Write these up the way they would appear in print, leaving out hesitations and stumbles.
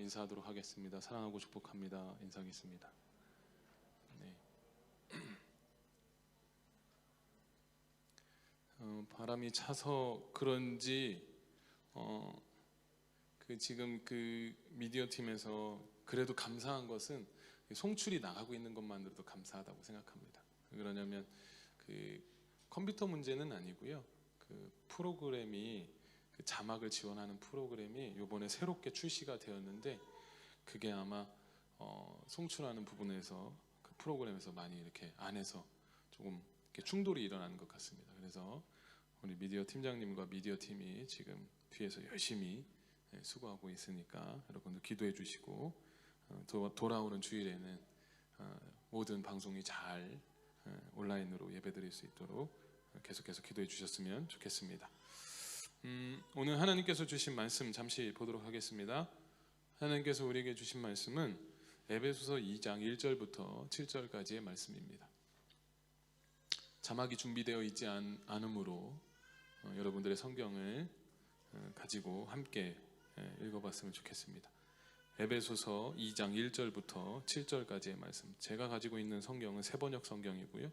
인사하도록 하겠습니다. 사랑하고 축복합니다. 인사하겠습니다. 네. 바람이 차서 그런지 지금 미디어 팀에서 그래도 감사한 것은 송출이 나가고 있는 것만으로도 감사하다고 생각합니다. 그러냐면 컴퓨터 문제는 아니고요. 프로그램이 자막을 지원하는 프로그램이 이번에 새롭게 출시가 되었는데 그게 아마 송출하는 부분에서 그 프로그램에서 많이 이렇게 안에서 조금 이렇게 충돌이 일어나는 것 같습니다. 그래서 우리 미디어 팀장님과 미디어 팀이 지금 뒤에서 열심히 수고하고 있으니까 여러분들 기도해 주시고 돌아오는 주일에는 모든 방송이 잘 온라인으로 예배드릴 수 있도록 계속해서 기도해 주셨으면 좋겠습니다. 오늘 하나님께서 주신 말씀 잠시 보도록 하겠습니다. 하나님께서 우리에게 주신 말씀은 에베소서 2장 1절부터 7절까지의 말씀입니다. 자막이 준비되어 있지 않으므로 여러분들의 성경을 가지고 함께 읽어봤으면 좋겠습니다. 에베소서 2장 1절부터 7절까지의 말씀, 제가 가지고 있는 성경은 새번역 성경이고요,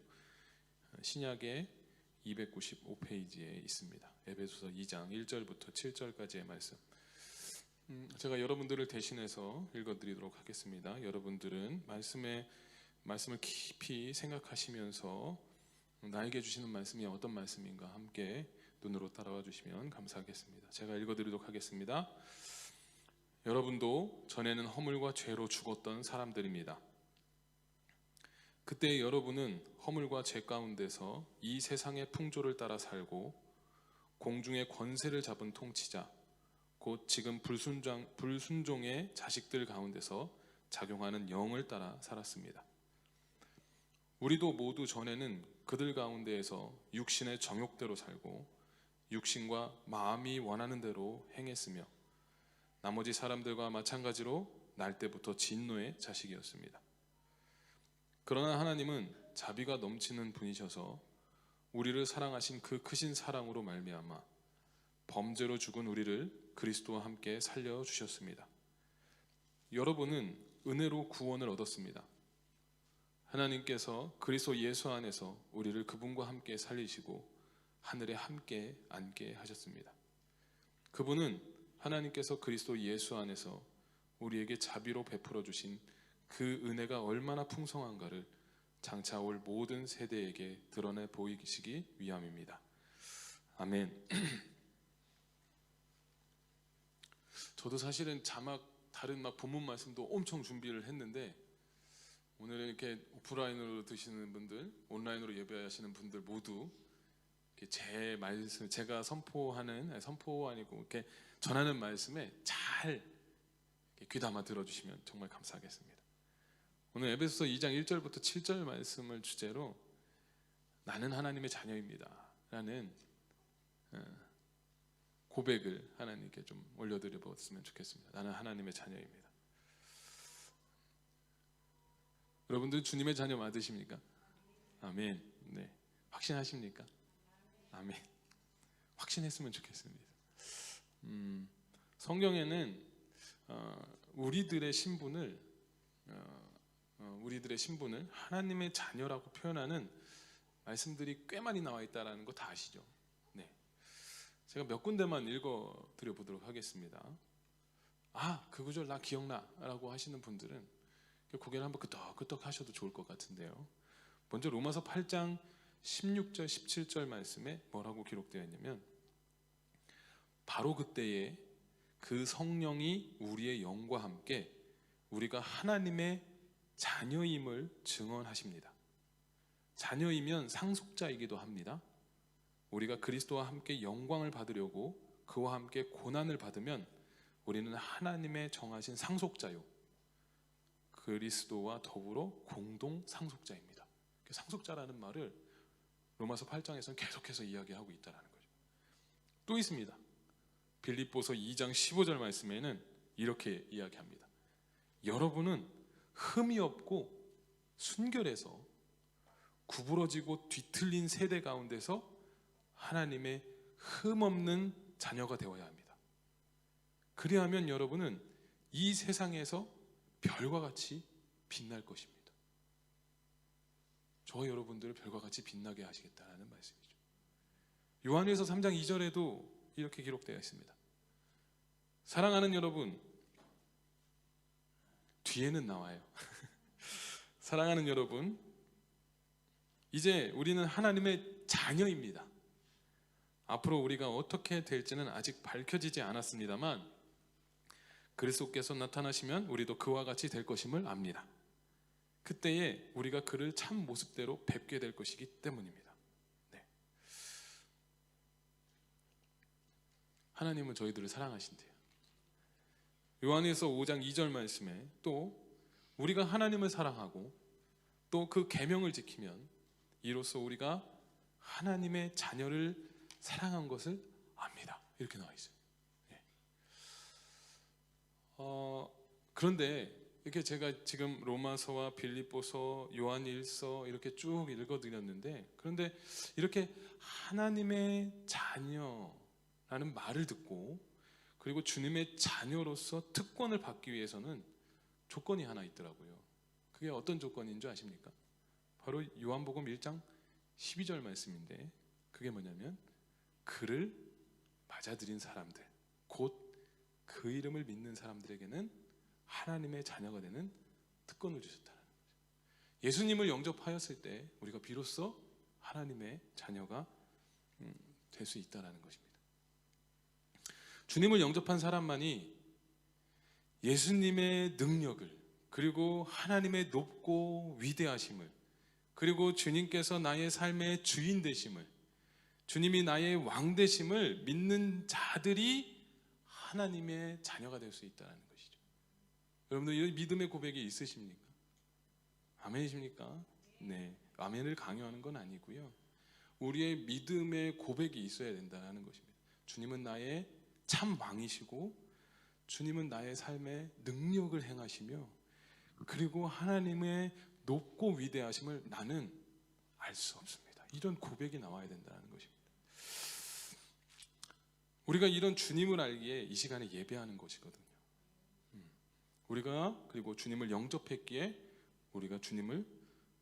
신약의 295페이지에 있습니다. 에베소서 2장 1절부터 7절까지의 말씀, 제가 여러분들을 대신해서 읽어드리도록 하겠습니다. 여러분들은 말씀을 깊이 생각하시면서 나에게 주시는 말씀이 어떤 말씀인가 함께 눈으로 따라와 주시면 감사하겠습니다. 제가 읽어드리도록 하겠습니다. 여러분도 전에는 허물과 죄로 죽었던 사람들입니다. 그때 여러분은 허물과 죄 가운데서 이 세상의 풍조를 따라 살고 공중의 권세를 잡은 통치자, 곧 지금 불순종의 자식들 가운데서 작용하는 영을 따라 살았습니다. 우리도 모두 전에는 그들 가운데에서 육신의 정욕대로 살고 육신과 마음이 원하는 대로 행했으며 나머지 사람들과 마찬가지로 날 때부터 진노의 자식이었습니다. 그러나 하나님은 자비가 넘치는 분이셔서 우리를 사랑하신 그 크신 사랑으로 말미암아 범죄로 죽은 우리를 그리스도와 함께 살려주셨습니다. 여러분은 은혜로 구원을 얻었습니다. 하나님께서 그리스도 예수 안에서 우리를 그분과 함께 살리시고 하늘에 함께 앉게 하셨습니다. 그분은 하나님께서 그리스도 예수 안에서 우리에게 자비로 베풀어 주신 그 은혜가 얼마나 풍성한가를 장차 올 모든 세대에게 드러내 보이시기 위함입니다. 아멘. 저도 사실은 다른 본문 말씀도 엄청 준비를 했는데 오늘 이렇게 오프라인으로 드시는 분들, 온라인으로 예배하시는 분들 모두 제 말씀, 제가 선포 아니고 이렇게 전하는 말씀에 잘 귀담아 들어주시면 정말 감사하겠습니다. 오늘 에베소서 2장 1절부터 7절 말씀을 주제로 나는 하나님의 자녀입니다 라는 고백을 하나님께 좀 올려드려 보았으면 좋겠습니다. 나는 하나님의 자녀입니다. 여러분들 주님의 자녀 맞으십니까? 아멘. 네. 확신하십니까? 아멘. 확신했으면 좋겠습니다. 성경에는 우리들의 신분을 하나님의 자녀라고 표현하는 말씀들이 꽤 많이 나와 있다는 거 다 아시죠? 네. 제가 몇 군데만 읽어 드려 보도록 하겠습니다. 그 구절 나 기억나 라고 하시는 분들은 고개를 한번 끄덕끄덕 하셔도 좋을 것 같은데요. 먼저 로마서 8장 16절 17절 말씀에 뭐라고 기록되어 있냐면, 바로 그때에 그 성령이 우리의 영과 함께 우리가 하나님의 자녀임을 증언하십니다. 자녀이면 상속자이기도 합니다. 우리가 그리스도와 함께 영광을 받으려고 그와 함께 고난을 받으면 우리는 하나님의 정하신 상속자요, 그리스도와 더불어 공동 상속자입니다. 상속자라는 말을 로마서 8장에서는 계속해서 이야기하고 있다는 거죠. 또 있습니다. 빌립보서 2장 15절 말씀에는 이렇게 이야기합니다. 여러분은 흠이 없고 순결해서 구부러지고 뒤틀린 세대 가운데서 하나님의 흠 없는 자녀가 되어야 합니다. 그리하면 여러분은 이 세상에서 별과 같이 빛날 것입니다. 저와 여러분들을 별과 같이 빛나게 하시겠다는 말씀이죠. 요한일서 3장 2절에도 이렇게 기록되어 있습니다. 사랑하는 여러분, 뒤에는 나와요. 사랑하는 여러분, 이제 우리는 하나님의 자녀입니다. 앞으로 우리가 어떻게 될지는 아직 밝혀지지 않았습니다만 그리스도께서 나타나시면 우리도 그와 같이 될 것임을 압니다. 그때에 우리가 그를 참 모습대로 뵙게 될 것이기 때문입니다. 네. 하나님은 저희들을 사랑하신대요. 요한일서 5장 2절 말씀에 또 우리가 하나님을 사랑하고 또 그 계명을 지키면 이로써 우리가 하나님의 자녀를 사랑한 것을 압니다. 이렇게 나와 있어요. 예. 그런데 이렇게 제가 지금 로마서와 빌립보서, 요한일서 이렇게 쭉 읽어드렸는데, 그런데 이렇게 하나님의 자녀라는 말을 듣고 그리고 주님의 자녀로서 특권을 받기 위해서는 조건이 하나 있더라고요. 그게 어떤 조건인 줄 아십니까? 바로 요한복음 1장 12절 말씀인데, 그게 뭐냐면 그를 맞아들인 사람들, 곧 그 이름을 믿는 사람들에게는 하나님의 자녀가 되는 특권을 주셨다는 거죠. 예수님을 영접하였을 때 우리가 비로소 하나님의 자녀가 될 수 있다는 것입니다. 주님을 영접한 사람만이 예수님의 능력을, 그리고 하나님의 높고 위대하심을, 그리고 주님께서 나의 삶의 주인 되심을, 주님이 나의 왕 되심을 믿는 자들이 하나님의 자녀가 될 수 있다는 것이죠. 여러분들 이 믿음의 고백이 있으십니까? 아멘이십니까? 네, 아멘을 강요하는 건 아니고요. 우리의 믿음의 고백이 있어야 된다는 것입니다. 주님은 나의 참 왕이시고 주님은 나의 삶에 능력을 행하시며 그리고 하나님의 높고 위대하심을 나는 알 수 없습니다. 이런 고백이 나와야 된다는 것입니다. 우리가 이런 주님을 알기에 이 시간에 예배하는 것이거든요. 우리가 그리고 주님을 영접했기에 우리가 주님을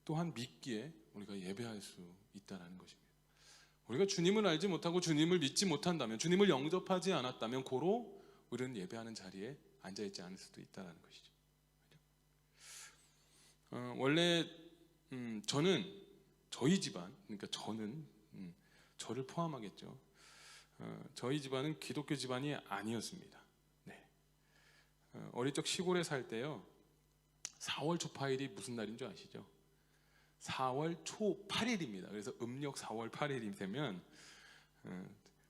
또한 믿기에 우리가 예배할 수 있다는 것입니다. 우리가 주님을 알지 못하고 주님을 믿지 못한다면, 주님을 영접하지 않았다면 고로 우리는 예배하는 자리에 앉아있지 않을 수도 있다는 것이죠. 원래 저는 저희 집안, 그러니까 저는 저를 포함하겠죠. 저희 집안은 기독교 집안이 아니었습니다. 네. 어릴 적 시골에 살 때요, 4월 초 8일이 무슨 날인 줄 아시죠? 4월 초 8일입니다. 그래서 음력 4월 8일이 되면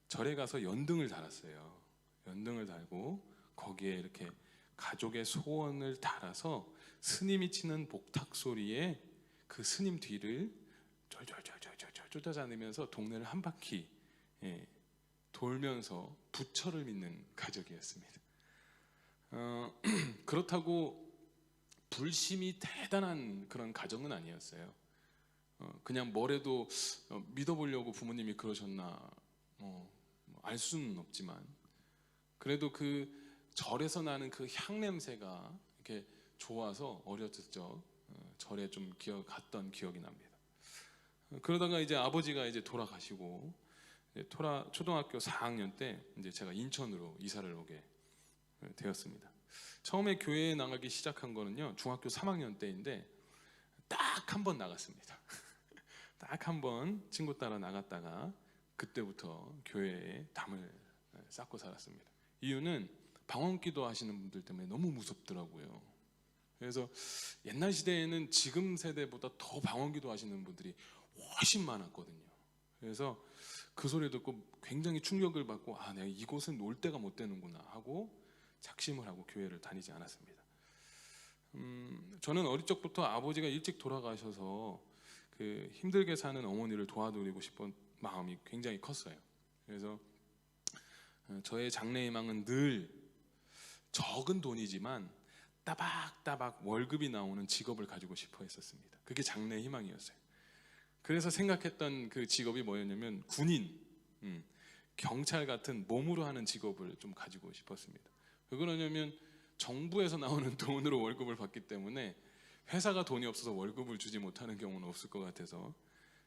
절에 가서 연등을 달았어요. 연등을 달고 거기에 이렇게 가족의 소원을 달아서 스님이 치는 복탁 소리에 그 스님 뒤를 쫄쫄쫄쫄쫄 쫓아다니면서 동네를 한 바퀴 돌면서 부처를 믿는 가족이었습니다. 그렇다고 불심이 대단한 그런 가정은 아니었어요. 그냥 뭐래도 믿어보려고 부모님이 그러셨나 알 수는 없지만, 그래도 그 절에서 나는 그 향 냄새가 이렇게 좋아서 어렸을 적 절에 좀 갔던 기억이 납니다. 그러다가 이제 아버지가 이제 돌아가시고 초등학교 4학년 때 이제 제가 인천으로 이사를 오게 되었습니다. 처음에 교회에 나가기 시작한 거는요, 중학교 3학년 때인데 딱 한 번 나갔습니다. 딱 한 번 친구 따라 나갔다가 그때부터 교회에 담을 쌓고 살았습니다. 이유는 방언기도 하시는 분들 때문에 너무 무섭더라고요. 그래서 옛날 시대에는 지금 세대보다 더 방언기도 하시는 분들이 훨씬 많았거든요. 그래서 그 소리 듣고 굉장히 충격을 받고, 내가 이곳은 올 때가 못 되는구나 하고 작심을 하고 교회를 다니지 않았습니다. 저는 어릴 적부터 아버지가 일찍 돌아가셔서 그 힘들게 사는 어머니를 도와드리고 싶은 마음이 굉장히 컸어요. 그래서 저의 장래희망은 늘 적은 돈이지만 따박따박 월급이 나오는 직업을 가지고 싶어 했었습니다. 그게 장래희망이었어요. 그래서 생각했던 그 직업이 뭐였냐면 군인, 경찰 같은 몸으로 하는 직업을 좀 가지고 싶었습니다. 왜 그러냐면 정부에서 나오는 돈으로 월급을 받기 때문에 회사가 돈이 없어서 월급을 주지 못하는 경우는 없을 것 같아서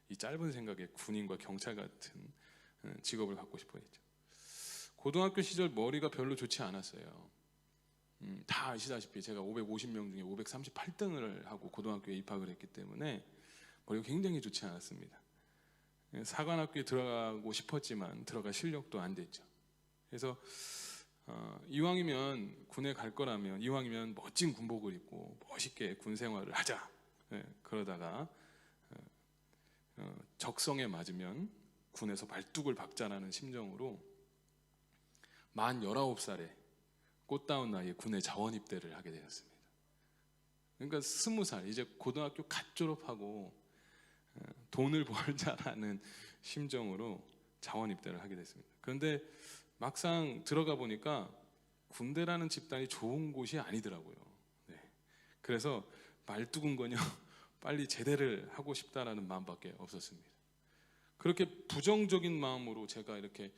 이 짧은 생각에 군인과 경찰 같은 직업을 갖고 싶어 했죠. 고등학교 시절 머리가 별로 좋지 않았어요. 다 아시다시피 제가 550명 중에 538등을 하고 고등학교에 입학을 했기 때문에 머리가 굉장히 좋지 않았습니다. 사관학교에 들어가고 싶었지만 들어갈 실력도 안 됐죠. 그래서 이왕이면 군에 갈 거라면 이왕이면 멋진 군복을 입고 멋있게 군 생활을 하자. 그러다가 적성에 맞으면 군에서 발뚝을 박자라는 심정으로 만 19살에 꽃다운 나이에 군에 자원 입대를 하게 되었습니다. 그러니까 20살 이제 고등학교 갓 졸업하고 돈을 벌자라는 심정으로 자원 입대를 하게 됐습니다. 그런데 막상 들어가 보니까 군대라는 집단이 좋은 곳이 아니더라고요. 네. 그래서 말뚝은거녕 빨리 제대를 하고 싶다라는 마음밖에 없었습니다. 그렇게 부정적인 마음으로 제가 이렇게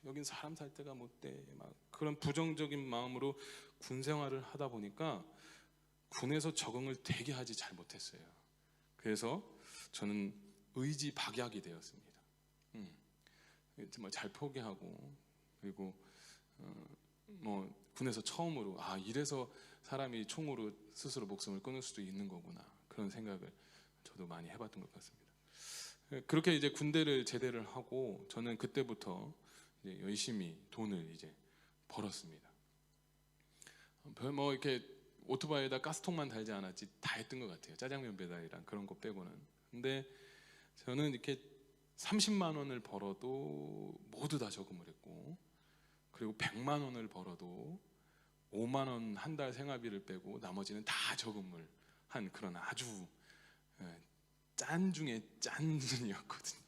여긴 사람 살 데가 못 돼, 막 그런 부정적인 마음으로 군 생활을 하다 보니까 군에서 적응을 되게 하지 잘 못했어요. 그래서 저는 의지 박약이 되었습니다. 정말 잘 포기하고 그리고 뭐 군에서 처음으로 이래서 사람이 총으로 스스로 목숨을 끊을 수도 있는 거구나 그런 생각을 저도 많이 해봤던 것 같습니다. 그렇게 이제 군대를 제대를 하고 저는 그때부터 이제 열심히 돈을 이제 벌었습니다. 별 뭐 이렇게 오토바이에다 가스통만 달지 않았지 다 했던 것 같아요. 짜장면 배달이랑 그런 거 빼고는. 근데 저는 이렇게 30만 원을 벌어도 모두 다 저금을 했고, 그리고 100만 원을 벌어도 5만 원 한 달 생활비를 빼고 나머지는 다 저금을 한 그런 아주 짠 중에 짠 분이었거든요.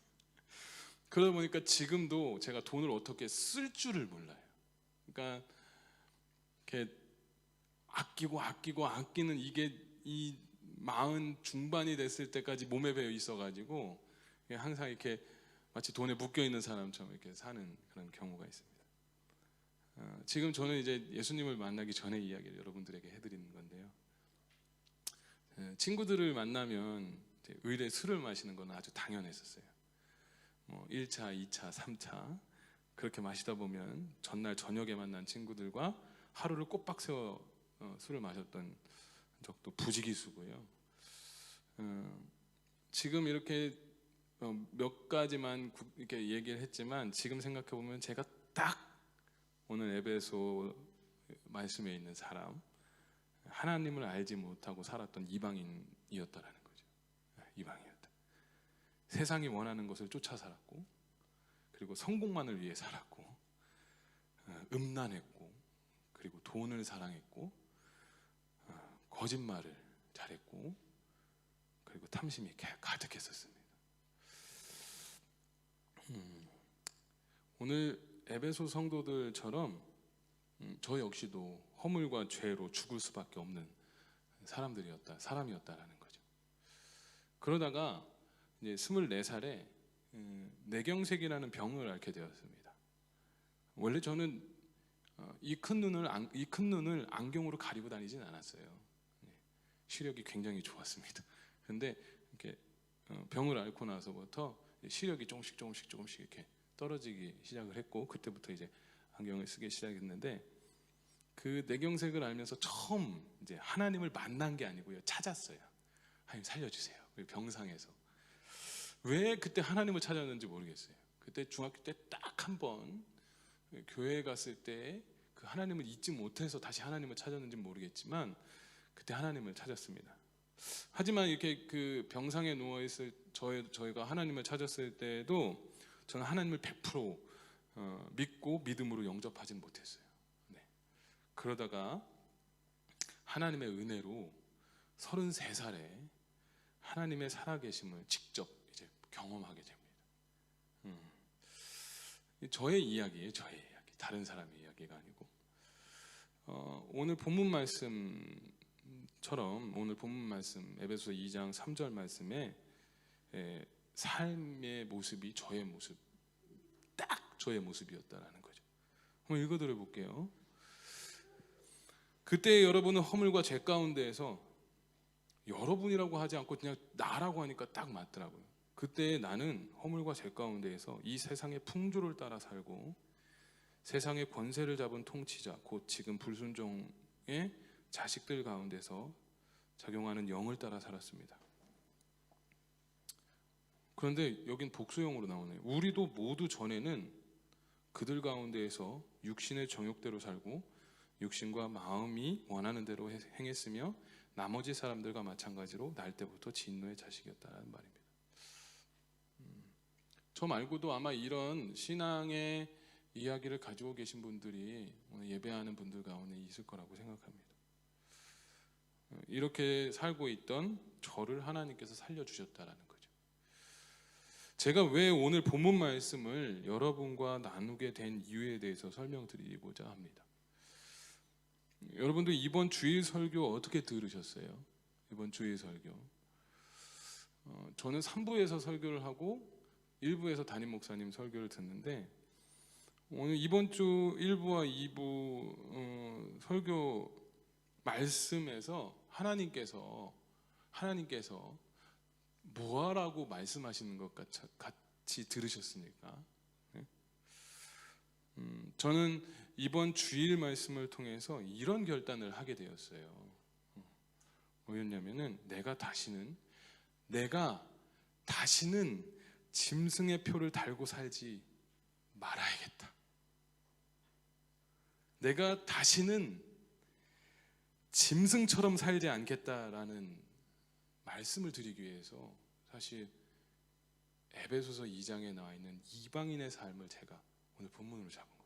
그러다 보니까 지금도 제가 돈을 어떻게 쓸 줄을 몰라요. 그러니까 이렇게 아끼고 아끼는 이게 이 40 중반이 됐을 때까지 몸에 배어 있어가지고 항상 이렇게 마치 돈에 묶여 있는 사람처럼 이렇게 사는 그런 경우가 있습니다. 지금 저는 이제 예수님을 만나기 전의 이야기를 여러분들에게 해드리는 건데요. 친구들을 만나면 의례 술을 마시는 건 아주 당연했었어요. 1차, 2차, 3차 그렇게 마시다 보면 전날 저녁에 만난 친구들과 하루를 꼬박 세워 술을 마셨던 적도 부지기수고요. 지금 이렇게 몇 가지만 이렇게 얘기를 했지만 지금 생각해 보면 제가 딱 오늘 에베소 말씀에 있는 사람, 하나님을 알지 못하고 살았던 이방인이었다라는 거죠. 이방인이었다. 세상이 원하는 것을 쫓아 살았고, 그리고 성공만을 위해 살았고, 음란했고, 그리고 돈을 사랑했고, 거짓말을 잘했고, 그리고 탐심이 가득했었습니다. 오늘 에베소 성도들처럼 저 역시도 허물과 죄로 죽을 수밖에 없는 사람이었다라는 거죠. 그러다가 이제 24살에 뇌경색이라는 병을 앓게 되었습니다. 원래 저는 이 큰 눈을 안경으로 가리고 다니진 않았어요. 시력이 굉장히 좋았습니다. 그런데 이렇게 병을 앓고 나서부터 시력이 조금씩 이렇게 떨어지기 시작을 했고, 그때부터 이제 안경을 쓰기 시작했는데, 그 뇌경색을 알면서 처음 이제 하나님을 만난 게 아니고요, 찾았어요. 하나님 살려주세요. 병상에서. 왜 그때 하나님을 찾았는지 모르겠어요. 그때 중학교 때 딱 한 번 교회에 갔을 때 그 하나님을 잊지 못해서 다시 하나님을 찾았는지 모르겠지만 그때 하나님을 찾았습니다. 하지만 이렇게 그 병상에 누워 있을 저희가 하나님을 찾았을 때도 저는 하나님을 100% 믿고 믿음으로 영접하지는 못했어요. 네. 그러다가 하나님의 은혜로 33살에 하나님의 살아계심을 직접 이제 경험하게 됩니다. 저의 이야기예요, 저의 이야기. 다른 사람의 이야기가 아니고. 오늘 본문 말씀처럼 오늘 본문 말씀 에베소 2장 3절 말씀에 삶의 모습이 저의 모습, 딱 저의 모습이었다라는 거죠. 한번 읽어드려 볼게요. 그때 여러분은 허물과 죄 가운데에서, 여러분이라고 하지 않고 그냥 나라고 하니까 딱 맞더라고요. 그때 나는 허물과 죄 가운데에서 이 세상의 풍조를 따라 살고 세상의 권세를 잡은 통치자, 곧 지금 불순종의 자식들 가운데서 작용하는 영을 따라 살았습니다. 그런데 여긴 복수형으로 나오네요. 우리도 모두 전에는 그들 가운데에서 육신의 정욕대로 살고 육신과 마음이 원하는 대로 행했으며 나머지 사람들과 마찬가지로 날 때부터 진노의 자식이었다는 말입니다. 저 말고도 아마 이런 신앙의 이야기를 가지고 계신 분들이 오늘 예배하는 분들 가운데 있을 거라고 생각합니다. 이렇게 살고 있던 저를 하나님께서 살려주셨다라는 거죠. 제가 왜 오늘 본문 말씀을 여러분과 나누게 된 이유에 대해서 설명드리고자 합니다. 여러분들 이번 주일 설교 어떻게 들으셨어요? 이번 주일 설교 저는 3부에서 설교를 하고 1부에서 담임 목사님 설교를 듣는데, 오늘 이번 주 1부와 2부 설교 말씀에서 하나님께서 뭐하라고 말씀하시는 것 같이 들으셨습니까? 네? 저는 이번 주일 말씀을 통해서 이런 결단을 하게 되었어요. 뭐였냐면은 내가 다시는 짐승의 표를 달고 살지 말아야겠다. 내가 다시는 짐승처럼 살지 않겠다라는 말씀을 드리기 위해서 사실 에베소서 2장에 나와 있는 이방인의 삶을 제가 오늘 본문으로 잡은 거거든요.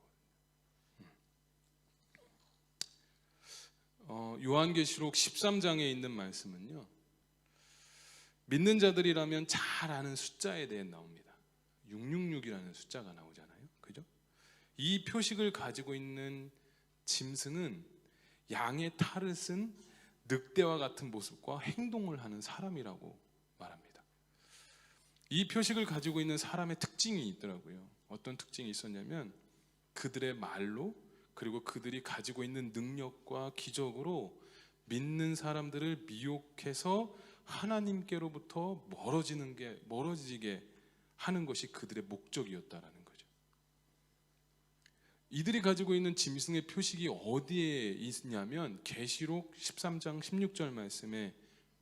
요한계시록 13장에 있는 말씀은요, 믿는 자들이라면 잘 아는 숫자에 대해 나옵니다. 666이라는 숫자가 나오잖아요. 그죠? 이 표식을 가지고 있는 짐승은 양의 탈을 쓴 늑대와 같은 모습과 행동을 하는 사람이라고 말합니다. 이 표식을 가지고 있는 사람의 특징이 있더라고요. 어떤 특징이 있었냐면 그들의 말로, 그리고 그들이 가지고 있는 능력과 기적으로 믿는 사람들을 미혹해서 하나님께로부터 멀어지게 하는 것이 그들의 목적이었다라는 거죠. 이들이 가지고 있는 짐승의 표식이 어디에 있냐면 계시록 13장 16절 말씀에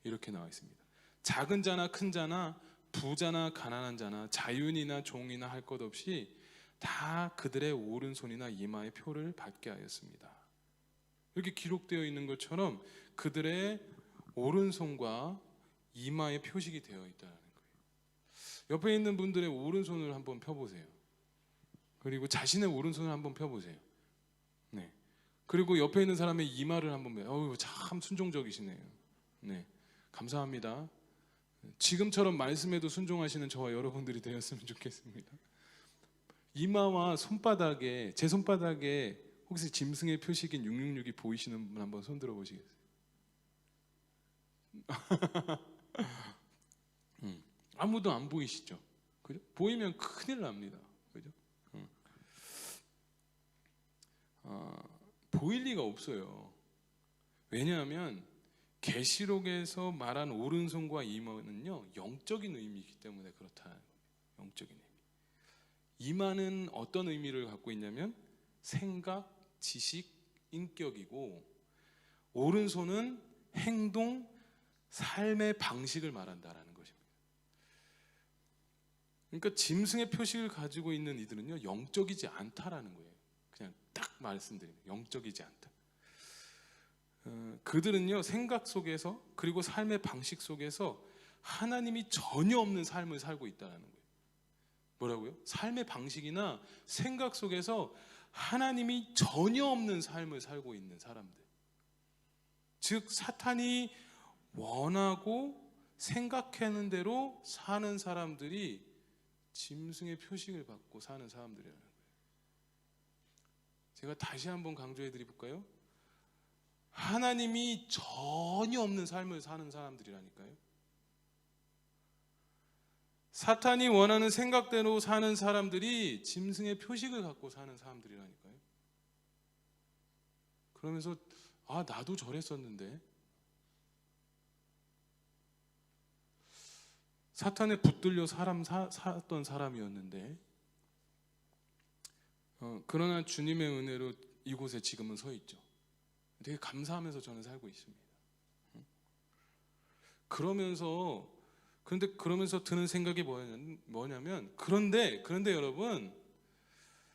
이렇게 나와 있습니다. 작은 자나 큰 자나 부자나 가난한 자나 자윤이나 종이나 할 것 없이 다 그들의 오른손이나 이마에 표를 받게 하였습니다. 이렇게 기록되어 있는 것처럼 그들의 오른손과 이마에 표식이 되어 있다는 거예요. 옆에 있는 분들의 오른손을 한번 펴보세요. 그리고 자신의 오른손을 한번 펴보세요. 네. 그리고 옆에 있는 사람의 이마를 한번 보세요. 어우, 참 순종적이시네요. 네. 감사합니다. 지금처럼 말씀에도 순종하시는 저와 여러분들이 되었으면 좋겠습니다. 이마와 손바닥에, 제 손바닥에 혹시 짐승의 표식인 666이 보이시는 분 한번 손 들어 보시겠어요? 아무도 안 보이시죠? 그죠? 보이면 큰일 납니다. 그죠? 보일 리가 없어요. 왜냐하면 계시록에서 말한 오른손과 이마는요, 영적인 의미이기 때문에 그렇다는 거예요. 영적인 의미. 이마는 어떤 의미를 갖고 있냐면 생각, 지식, 인격이고, 오른손은 행동, 삶의 방식을 말한다라는 것입니다. 그러니까 짐승의 표식을 가지고 있는 이들은요, 영적이지 않다라는 거예요. 그냥 딱 말씀드립니다. 영적이지 않다. 그들은요, 생각 속에서, 그리고 삶의 방식 속에서 하나님이 전혀 없는 삶을 살고 있다는 거예요. 뭐라고요? 삶의 방식이나 생각 속에서 하나님이 전혀 없는 삶을 살고 있는 사람들, 즉 사탄이 원하고 생각하는 대로 사는 사람들이 짐승의 표식을 받고 사는 사람들이라는 거예요. 제가 다시 한번 강조해 드릴까요? 하나님이 전혀 없는 삶을 사는 사람들이라니까요. 사탄이 원하는 생각대로 사는 사람들이 짐승의 표식을 갖고 사는 사람들이라니까요. 그러면서 아, 나도 저랬었는데, 사탄에 붙들려 살았던 사람이었는데, 그러나 주님의 은혜로 이곳에 지금은 서 있죠. 되게 감사하면서 저는 살고 있습니다. 그러면서 드는 생각이 뭐냐면, 그런데 여러분,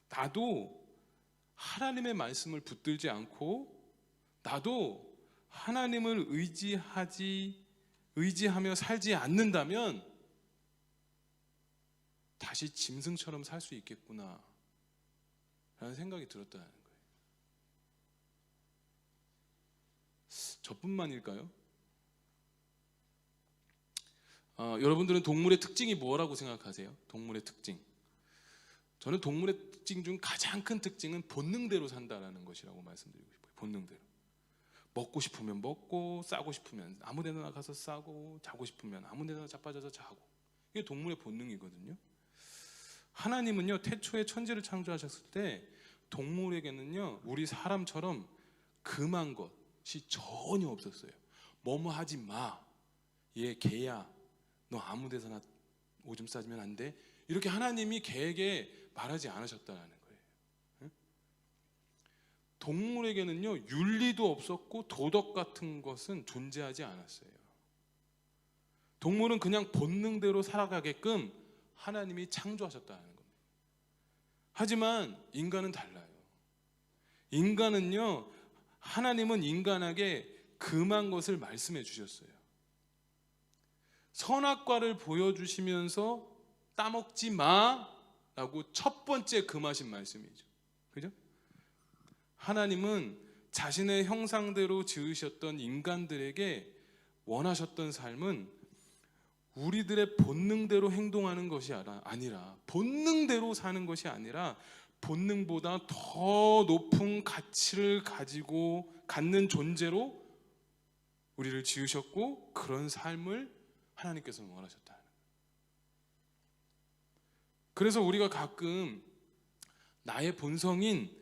나도 하나님의 말씀을 붙들지 않고, 나도 하나님을 의지하며 살지 않는다면 다시 짐승처럼 살 수 있겠구나 라는 생각이 들었다는 거예요. 저뿐만일까요? 여러분들은 동물의 특징이 뭐라고 생각하세요? 동물의 특징. 저는 동물의 특징 중 가장 큰 특징은 본능대로 산다라는 것이라고 말씀드리고 싶어요. 본능대로. 먹고 싶으면 먹고, 싸고 싶으면 아무 데나 가서 싸고, 자고 싶으면 아무 데나 자빠져서 자고. 이게 동물의 본능이거든요. 하나님은요, 태초에 천지를 창조하셨을 때 동물에게는요, 우리 사람처럼 금한 것이 전혀 없었어요. 뭐뭐 하지 마, 얘 개야, 너 아무 데서나 오줌 싸지면 안 돼, 이렇게 하나님이 개에게 말하지 않으셨다는 거예요. 동물에게는요, 윤리도 없었고 도덕 같은 것은 존재하지 않았어요. 동물은 그냥 본능대로 살아가게끔 하나님이 창조하셨다는 겁니다. 하지만 인간은 달라요. 인간은요, 하나님은 인간에게 금한 것을 말씀해 주셨어요. 선악과를 보여주시면서 따먹지 마라고 첫 번째 금하신 말씀이죠. 그죠? 하나님은 자신의 형상대로 지으셨던 인간들에게 원하셨던 삶은 우리들의 본능대로 행동하는 것이 아니라, 본능대로 사는 것이 아니라 본능보다 더 높은 가치를 갖는 존재로 우리를 지으셨고, 그런 삶을 하나님께서는 원하셨다. 그래서 우리가 가끔 나의 본성인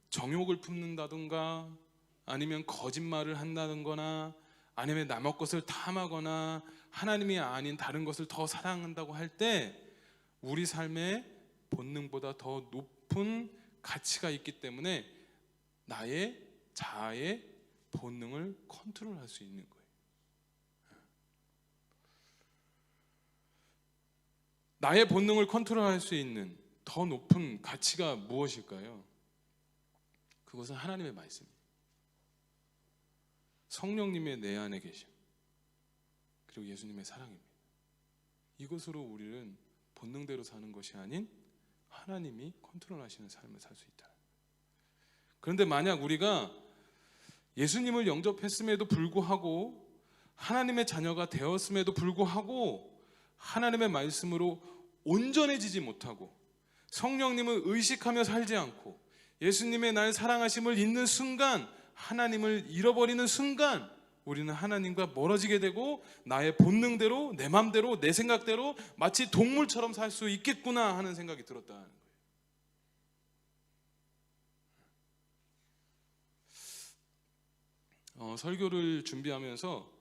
정욕을 품는다든가, 아니면 거짓말을 한다든가, 아니면 남의 것을 탐하거나 하나님이 아닌 다른 것을 더 사랑한다고 할 때 우리 삶에 본능보다 더 높은 가치가 있기 때문에 나의 자아의 본능을 컨트롤할 수 있는 거예요. 나의 본능을 컨트롤할 수 있는 더 높은 가치가 무엇일까요? 그것은 하나님의 말씀입니다. 성령님의 내 안에 계심, 그리고 예수님의 사랑입니다. 이것으로 우리는 본능대로 사는 것이 아닌 하나님이 컨트롤하시는 삶을 살 수 있다. 그런데 만약 우리가 예수님을 영접했음에도 불구하고, 하나님의 자녀가 되었음에도 불구하고 하나님의 말씀으로 온전해지지 못하고, 성령님을 의식하며 살지 않고, 예수님의 날 사랑하심을 잊는 순간, 하나님을 잃어버리는 순간, 우리는 하나님과 멀어지게 되고 나의 본능대로, 내 맘대로, 내 생각대로 마치 동물처럼 살 수 있겠구나 하는 생각이 들었다는 거예요. 설교를 준비하면서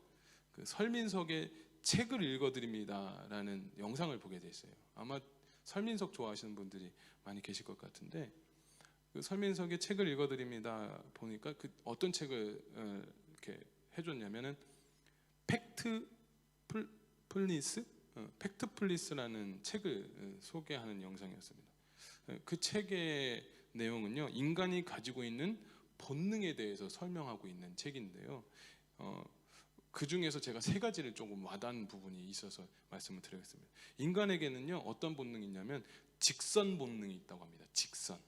그 설민석의 책을 읽어드립니다라는 영상을 보게 됐어요. 아마 설민석 좋아하시는 분들이 많이 계실 것 같은데, 그 설민석의 책을 읽어드립니다 보니까 그 어떤 책을 이렇게 해줬냐면은 팩트플리스라는 책을 소개하는 영상이었습니다. 그 책의 내용은요, 인간이 가지고 있는 본능에 대해서 설명하고 있는 책인데요. 그 중에서 제가 세 가지를 조금 와닿은 부분이 있어서 말씀을 드리겠습니다. 인간에게는요, 어떤 본능이 있냐면 직선 본능이 있다고 합니다. 직선.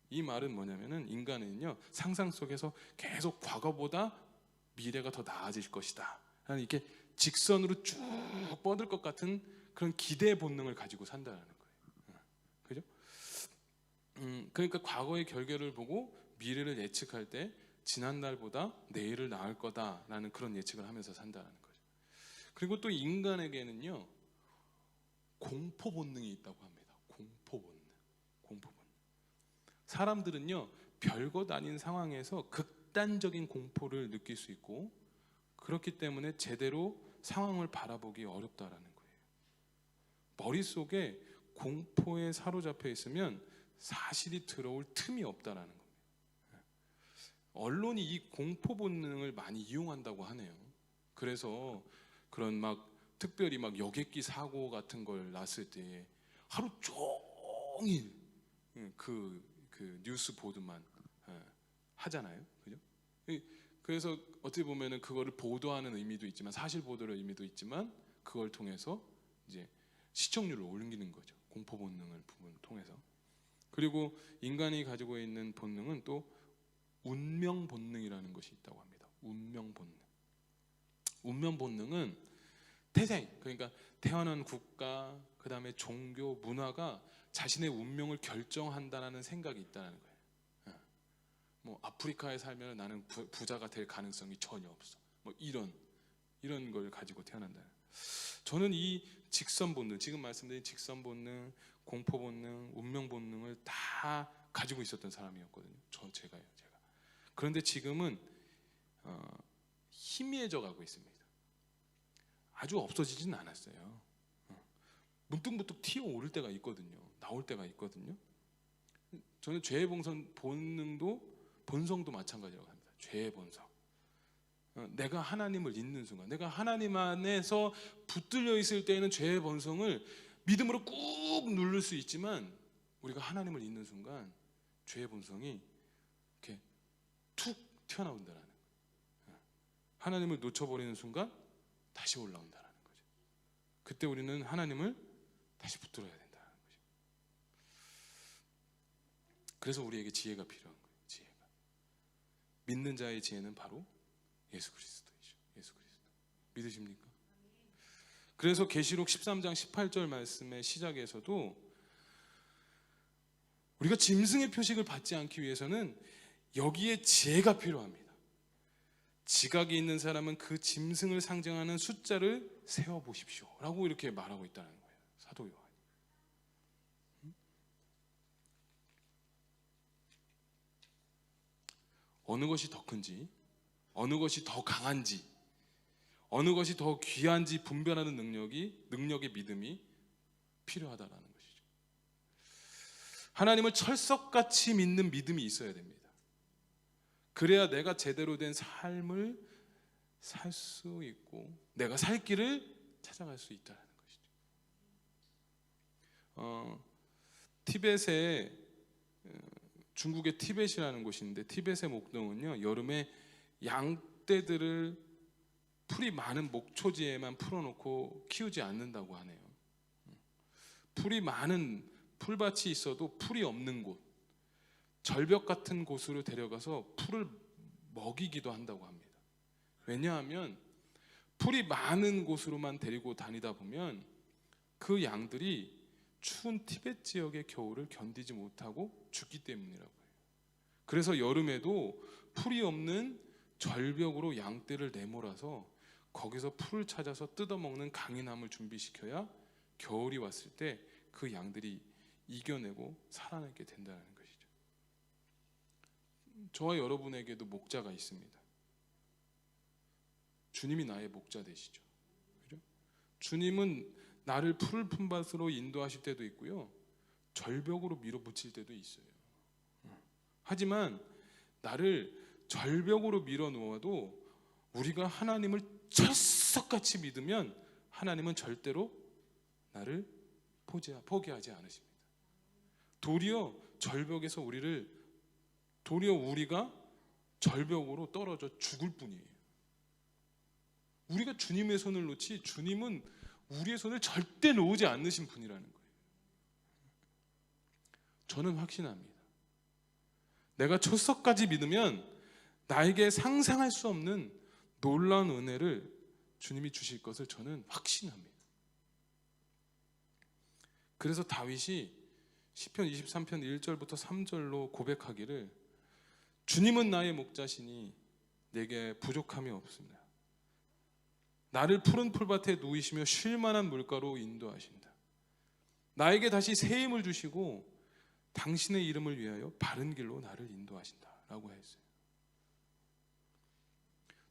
이 말은 뭐냐면은, 인간은요, 상상 속에서 계속 과거보다 미래가 더 나아질 것이다 라는, 이렇게 직선으로 쭉 뻗을 것 같은 그런 기대 본능을 가지고 산다는 거예요. 그죠? 그러니까 과거의 결과를 보고 미래를 예측할 때 지난날보다 내일을 나을 거다라는 그런 예측을 하면서 산다는 거죠. 그리고 또 인간에게는요, 공포 본능이 있다고 합니다. 공포 본능. 사람들은요, 별것 아닌 상황에서 극단적인 공포를 느낄 수 있고, 그렇기 때문에 제대로 상황을 바라보기 어렵다라는 거예요. 머릿속에 공포에 사로잡혀 있으면 사실이 들어올 틈이 없다라는 겁니다. 언론이 이 공포 본능을 많이 이용한다고 하네요. 그래서 그런 막 특별히 막 여객기 사고 같은 걸 났을 때 하루 종일 그 뉴스 보도만 하잖아요, 그죠? 그래서 어떻게 보면은 그거를 보도하는 의미도 있지만, 사실 보도의 의미도 있지만, 그걸 통해서 이제 시청률을 올리는 거죠. 공포 본능을 통해서. 그리고 인간이 가지고 있는 본능은 또 운명 본능이라는 것이 있다고 합니다. 운명 본능. 운명 본능은 태생, 그러니까 태어난 국가, 그 다음에 종교, 문화가 자신의 운명을 결정한다는 생각이 있다는 거예요. 뭐 아프리카에 살면 나는 부자가 될 가능성이 전혀 없어. 뭐 이런 걸 가지고 태어난다. 저는 이 직선 본능, 지금 말씀드린 직선 본능, 공포 본능, 운명 본능을 다 가지고 있었던 사람이었거든요. 제가요. 그런데 지금은 희미해져 가고 있습니다. 아주 없어지지는 않았어요. 문득문득 튀어오를 때가 있거든요. 나올 때가 있거든요. 저는 죄의 본성도 마찬가지라고 합니다. 죄의 본성. 내가 하나님을 잊는 순간, 내가 하나님 안에서 붙들려 있을 때에는 죄의 본성을 믿음으로 꾹 누를 수 있지만, 우리가 하나님을 잊는 순간 죄의 본성이 이렇게 툭 튀어나온다는 거예요. 하나님을 놓쳐버리는 순간 다시 올라온다는 거죠. 그때 우리는 하나님을 다시 붙들어야 된다는 거죠. 그래서 우리에게 지혜가 필요한 거예요. 지혜가. 믿는 자의 지혜는 바로 예수 그리스도이죠. 예수 그리스도. 믿으십니까? 그래서 계시록 13장 18절 말씀의 시작에서도 우리가 짐승의 표식을 받지 않기 위해서는 여기에 지혜가 필요합니다. 지각이 있는 사람은 그 짐승을 상징하는 숫자를 세어보십시오 라고 이렇게 말하고 있다는 거예요. 사도 요한이. 어느 것이 더 큰지, 어느 것이 더 강한지, 어느 것이 더 귀한지 분별하는 능력의 믿음이 필요하다라는 것이죠. 하나님을 철석같이 믿는 믿음이 있어야 됩니다. 그래야 내가 제대로 된 삶을 살 수 있고, 내가 살 길을 찾아갈 수 있다는 것이죠. 티벳에, 중국의 티벳이라는 곳인데, 티벳의 목동은요, 여름에 양떼들을 풀이 많은 목초지에만 풀어놓고 키우지 않는다고 하네요. 풀이 많은 풀밭이 있어도 풀이 없는 곳, 절벽 같은 곳으로 데려가서 풀을 먹이기도 한다고 합니다. 왜냐하면 풀이 많은 곳으로만 데리고 다니다 보면 그 양들이 추운 티벳 지역의 겨울을 견디지 못하고 죽기 때문이라고 해요. 그래서 여름에도 풀이 없는 절벽으로 양떼를 내몰아서 거기서 풀을 찾아서 뜯어먹는 강인함을 준비시켜야 겨울이 왔을 때 그 양들이 이겨내고 살아남게 된다는 것이죠. 저와 여러분에게도 목자가 있습니다. 주님이 나의 목자 되시죠. 그죠? 주님은 나를 푸른 품밭으로 인도하실 때도 있고요, 절벽으로 밀어붙일 때도 있어요. 하지만 나를 절벽으로 밀어놓아도 우리가 하나님을 철석같이 믿으면 하나님은 절대로 나를 포기하지 않으십니다. 도리어 우리가 절벽으로 떨어져 죽을 뿐이에요. 우리가 주님의 손을 놓지 주님은 우리의 손을 절대 놓지 않으신 분이라는 거예요. 저는 확신합니다. 내가 철석까지 믿으면 나에게 상상할 수 없는 놀라운 은혜를 주님이 주실 것을 저는 확신합니다. 그래서 다윗이 시편 23편 1절부터 3절로 고백하기를, 주님은 나의 목자시니 내게 부족함이 없습니다. 나를 푸른 풀밭에 누이시며 쉴 만한 물가로 인도하신다. 나에게 다시 새 힘을 주시고 당신의 이름을 위하여 바른 길로 나를 인도하신다 라고 했어요.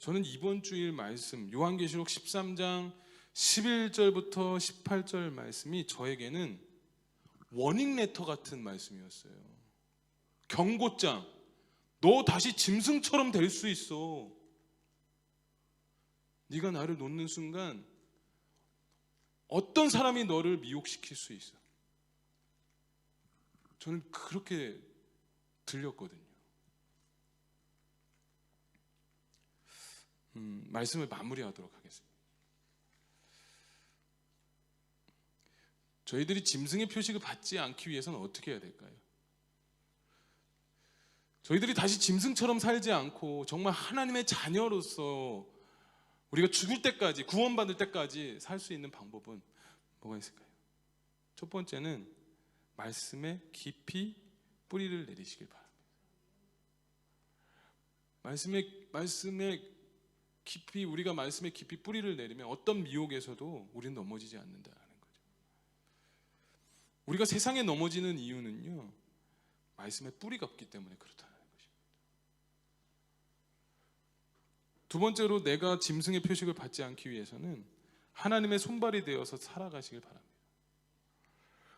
저는 이번 주일 말씀 요한계시록 13장 11절부터 18절 말씀이 저에게는 워닝 레터 같은 말씀이었어요. 경고장. 너 다시 짐승처럼 될 수 있어. 네가 나를 놓는 순간 어떤 사람이 너를 미혹시킬 수 있어. 저는 그렇게 들렸거든요. 말씀을 마무리하도록 하겠습니다. 저희들이 짐승의 표식을 받지 않기 위해서는 어떻게 해야 될까요? 저희들이 다시 짐승처럼 살지 않고 정말 하나님의 자녀로서 우리가 죽을 때까지, 구원받을 때까지 살 수 있는 방법은 뭐가 있을까요? 첫 번째는 말씀에 깊이 뿌리를 내리시길 바랍니다. 말씀에 깊이, 우리가 말씀에 깊이 뿌리를 내리면 어떤 미혹에서도 우리는 넘어지지 않는다는 거죠. 우리가 세상에 넘어지는 이유는요, 말씀에 뿌리가 없기 때문에 그렇다는 것입니다. 두 번째로, 내가 짐승의 표식을 받지 않기 위해서는 하나님의 손발이 되어서 살아가시길 바랍니다.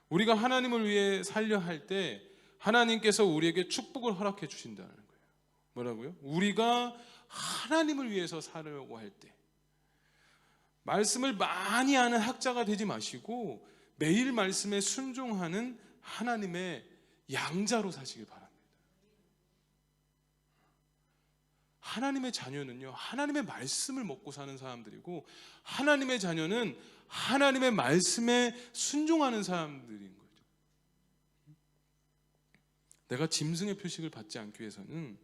우리가 하나님을 위해 살려 할 때 하나님께서 우리에게 축복을 허락해 주신다는 거예요. 뭐라고요? 우리가 하나님을 위해서 살려고 할 때 말씀을 많이 아는 학자가 되지 마시고 매일 말씀에 순종하는 하나님의 양자로 사시길 바랍니다. 하나님의 자녀는요, 하나님의 말씀을 먹고 사는 사람들이고, 하나님의 자녀는 하나님의 말씀에 순종하는 사람들인 거죠. 내가 짐승의 표식을 받지 않기 위해서는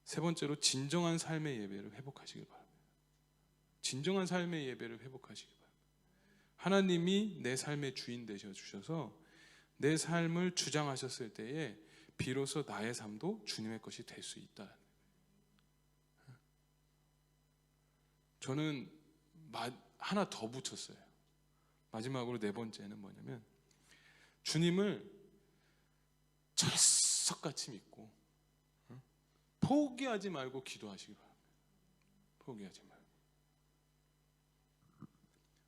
세 번째로 진정한 삶의 예배를 회복하시길 바랍니다. 진정한 삶의 예배를 회복하시길 바랍니다. 하나님이 내 삶의 주인 되셔 주셔서 내 삶을 주장하셨을 때에 비로소 나의 삶도 주님의 것이 될 수 있다. 저는 하나 더 붙였어요. 마지막으로 네 번째는 뭐냐면, 주님을 철석같이 믿고 포기하지 말고 기도하시기 바랍니다. 포기하지 말고.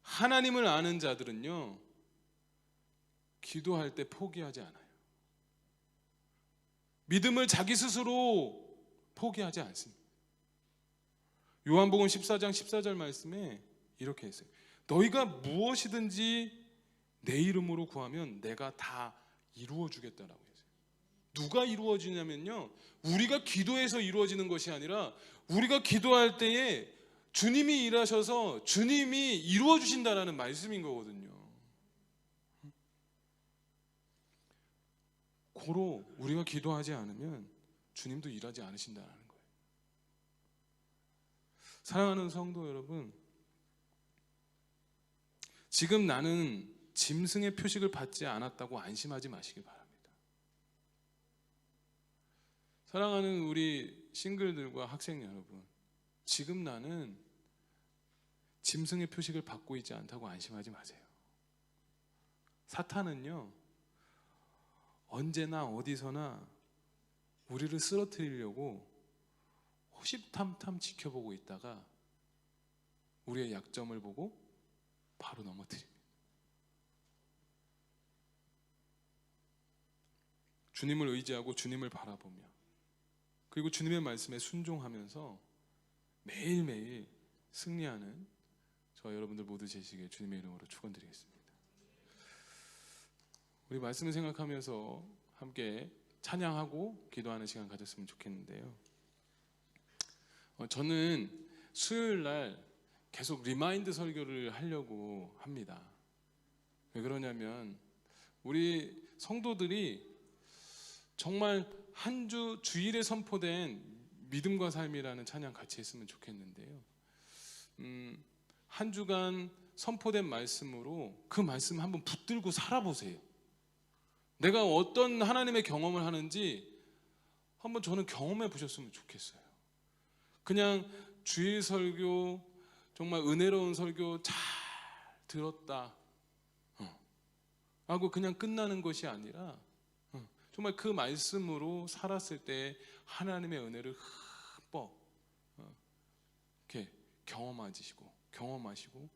하나님을 아는 자들은요, 기도할 때 포기하지 않아요. 믿음을 자기 스스로 포기하지 않습니다. 요한복음 14장 14절 말씀에 이렇게 했어요. 너희가 무엇이든지 내 이름으로 구하면 내가 다 이루어 주겠다라고 했어요. 누가 이루어 주냐면요, 우리가 기도해서 이루어지는 것이 아니라 우리가 기도할 때에 주님이 일하셔서 주님이 이루어 주신다라는 말씀인 거거든요. 고로 우리가 기도하지 않으면 주님도 일하지 않으신다라는 거예요. 사랑하는 성도 여러분, 지금 나는 짐승의 표식을 받지 않았다고 안심하지 마시길 바랍니다. 사랑하는 우리 싱글들과 학생 여러분, 지금 나는 짐승의 표식을 받고 있지 않다고 안심하지 마세요. 사탄은요, 언제나 어디서나 우리를 쓰러뜨리려고 호시탐탐 지켜보고 있다가 우리의 약점을 보고 바로 넘어뜨립니다. 주님을 의지하고 주님을 바라보며, 그리고 주님의 말씀에 순종하면서 매일매일 승리하는 저와 여러분들 모두 되시길 주님의 이름으로 축원드리겠습니다. 우리 말씀을 생각하면서 함께 찬양하고 기도하는 시간 가졌으면 좋겠는데요, 저는 수요일 날 계속 리마인드 설교를 하려고 합니다. 왜 그러냐면, 우리 성도들이 정말 한 주 주일에 선포된 믿음과 삶이라는 찬양 같이 했으면 좋겠는데요, 한 주간 선포된 말씀으로 그 말씀 한번 붙들고 살아보세요. 내가 어떤 하나님의 경험을 하는지 한번 저는 경험해 보셨으면 좋겠어요. 그냥 주일 설교, 정말 은혜로운 설교 잘 들었다 하고 그냥 끝나는 것이 아니라, 정말 그 말씀으로 살았을 때 하나님의 은혜를 흠뻑 경험하시고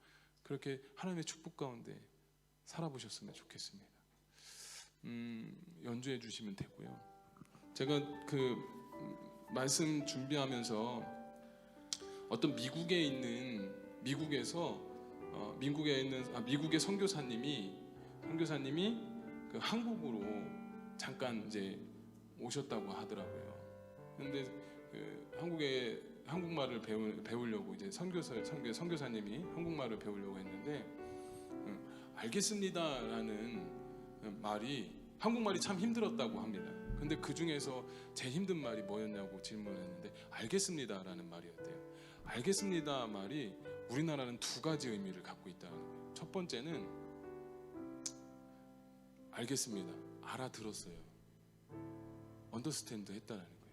그렇게 하나님의 축복 가운데 살아보셨으면 좋겠습니다. 연주해 주시면 되고요. 제가 그 말씀 준비하면서 어떤 미국의 선교사님이 그 한국으로 잠깐 이제 오셨다고 하더라고요. 근데 그 한국말을 배우려고 이제 선교사님이 한국말을 배우려고 했는데 알겠습니다라는 말이 한국말이 참 힘들었다고 합니다. 근데 그 중에서 제일 힘든 말이 뭐였냐고 질문했는데 알겠습니다라는 말이었대요. 알겠습니다 말이 우리나라는 두 가지 의미를 갖고 있다는 거예요. 첫 번째는 알겠습니다, 알아들었어요, 언더스탠드 했다라는 거예요.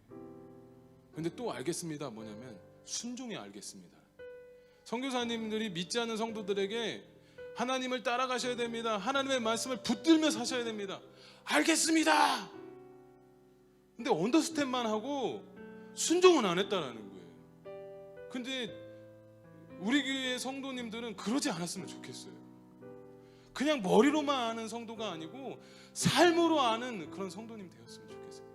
근데 또 알겠습니다 뭐냐면 순종이 알겠습니다. 선교사님들이 믿지 않는 성도들에게 하나님을 따라가셔야 됩니다, 하나님의 말씀을 붙들며 사셔야 됩니다, 알겠습니다. 근데 언더스탠드만 하고 순종은 안 했다라는 거예요. 근데 우리 교회 성도님들은 그러지 않았으면 좋겠어요. 그냥 머리로만 아는 성도가 아니고 삶으로 아는 그런 성도님 되었으면 좋겠어요.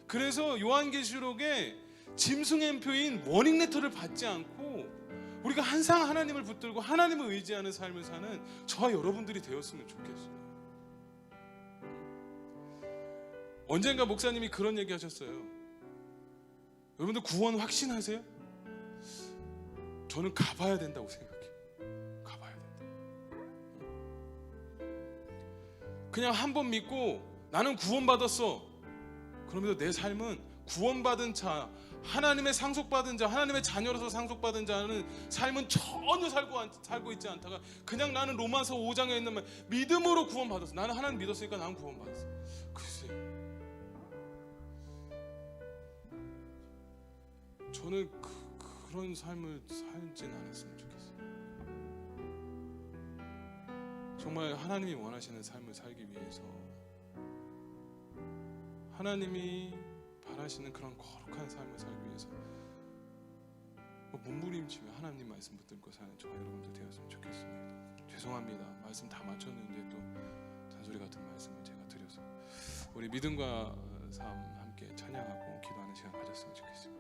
그래서 요한계시록에 짐승의 표인 워닝레터를 받지 않고 우리가 항상 하나님을 붙들고 하나님을 의지하는 삶을 사는 저와 여러분들이 되었으면 좋겠어요. 언젠가 목사님이 그런 얘기 하셨어요. 여러분들 구원 확신하세요? 저는 가봐야 된다고 생각해요. 가봐야 된다. 그냥 한 번 믿고 나는 구원받았어, 그러면서 내 삶은 구원받은 자, 하나님의 상속받은 자, 하나님의 자녀로서 상속받은 자는 삶은 전혀 살고 있지 않다가 그냥 나는 로마서 5장에 있는 말 믿음으로 구원받았어, 나는 하나님 믿었으니까 나는 구원받았어. 글쎄, 저는 그런 삶을 살진 않았으면 좋겠어요. 정말 하나님이 원하시는 삶을 살기 위해서, 하나님이 바라시는 그런 거룩한 삶을 살기 위해서 몸부림치며 하나님 말씀 붙들고 사는 저와 여러분들 되었으면 좋겠습니다. 죄송합니다, 말씀 다 마쳤는데 또 잔소리 같은 말씀을 제가 드려서 우리 믿음과 삶 함께 찬양하고 기도하는 시간 가졌으면 좋겠습니다.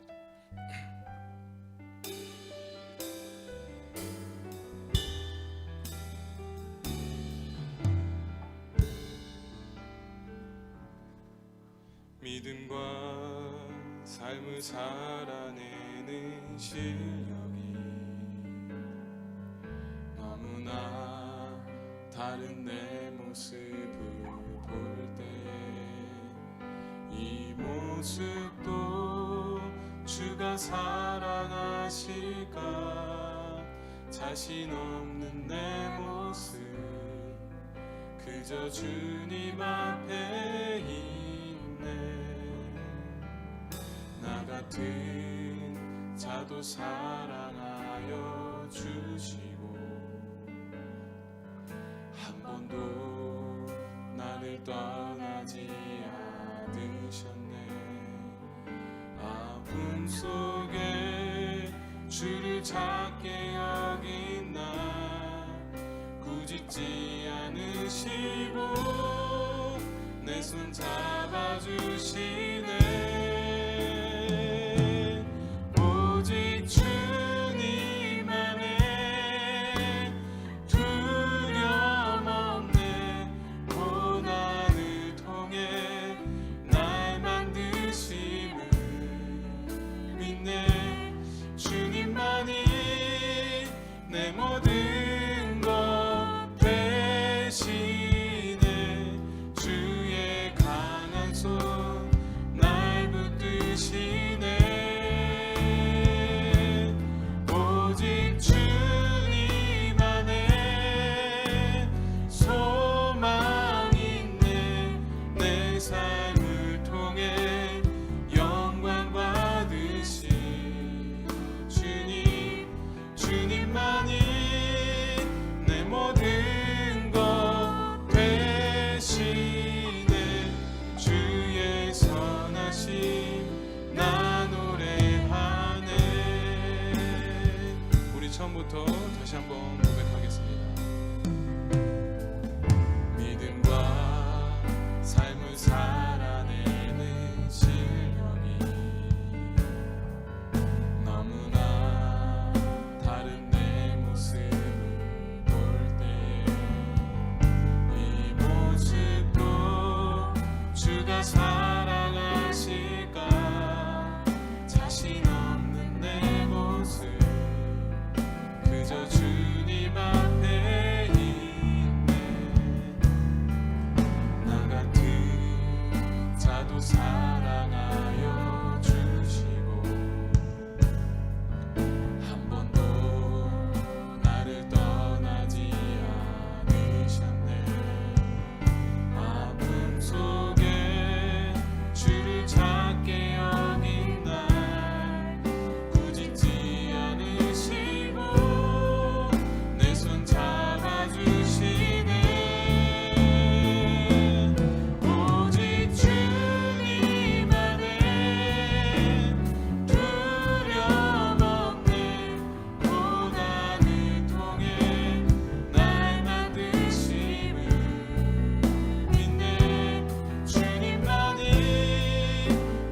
믿음과 삶을 살아내는 실력이 너무나 다른 내 모습을 볼 때에 이 모습도 주가 사랑하실까, 자신 없는 내 모습 그저 주님 앞에 있네. 나 같은 자도 사랑하여 주시고 한 번도 나를 떠나지 않으셨네. 아픔 속에 주를 찾게 여긴 나 꾸짖지 않으시고 내 손 잡아주시네. 오직 주님 안에 두려움 없네. 고난을 통해 날 만드심을 믿네. 주님만이 내 모든 것 되시네. 주의 강한 손 나 처음부터 다시 한번 고백하겠습니다. 믿음과 삶을 살아내는 실력이 너무나 다른 내 모습을 볼 때에 이 모습도 주가 사랑하실까 자신 없는 내 모습 그저 주님 앞에 있네 나 같은 자도 사랑하여 주시고 한 번도 나를 떠나지 않으셨네 아픔 속에 주를 찾게 여긴 날 꾸짖지 않으시고 내 손 잡아주시네 오직 주님 안에 두려움 없네 고난을 통해 날 만드심을 믿네 주님만이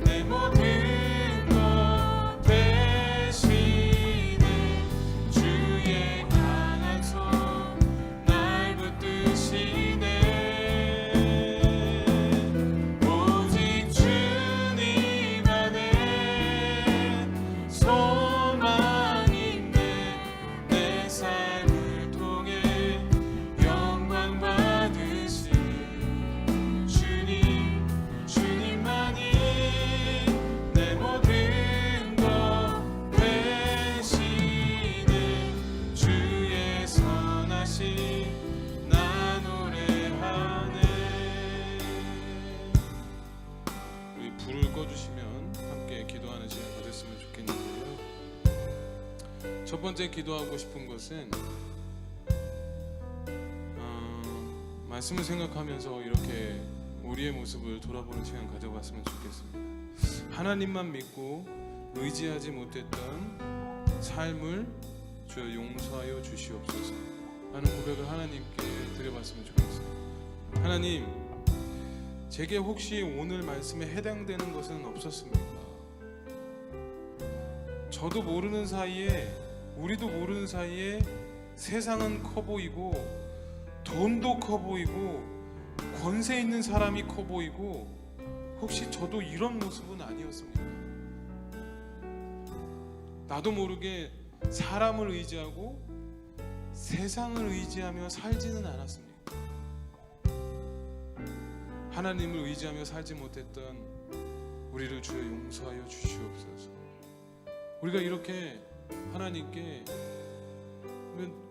내 모든 것 되시네 주의 강한 손 날 붙드시네 오직 주님 안에 소망 있네 내 삶을 통해 영광 받으신 주님만이 내 모든 것 되시네 주의 선하심 나 노래하네 우리 불을 꺼주시면 함께 기도하는 시간 가졌으면 좋겠는데요. 첫 번째 기도하고 싶은 것은 말씀을 생각하면서 이렇게 우리의 모습을 돌아보는 시간 가져봤으면 좋겠습니다. 하나님만 믿고 의지하지 못했던 삶을 주여 용서하여 주시옵소서 하는 고백을 하나님께 드려봤으면 좋겠습니다. 하나님, 제게 혹시 오늘 말씀에 해당되는 것은 없었습니까? 저도 모르는 사이에 우리도 모르는 사이에 세상은 커 보이고 돈도 커 보이고 권세 있는 사람이 커 보이고 혹시 저도 이런 모습은 아니었습니까? 나도 모르게 사람을 의지하고 세상을 의지하며 살지는 않았습니까? 하나님을 의지하며 살지 못했던 우리를 주여 용서하여 주시옵소서. 우리가 이렇게 하나님께